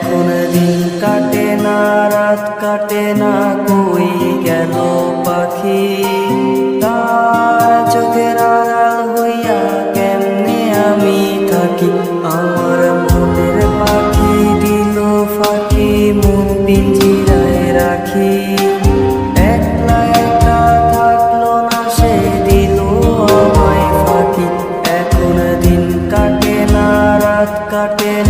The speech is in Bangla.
এখন দিন কাটে না, রাত কাটে না, কই গেল পাখি? তার চোখের আড়াল হইয়া কেমনে আমি থাকি? আমার মনের পাখি দিল ফাঁকি, মন পিঞ্জিরায় রাখি। একলা একা থাকলো না, সে দিল আমায় ফাঁকি। এখন দিন কাটে না, রাত কাটে না।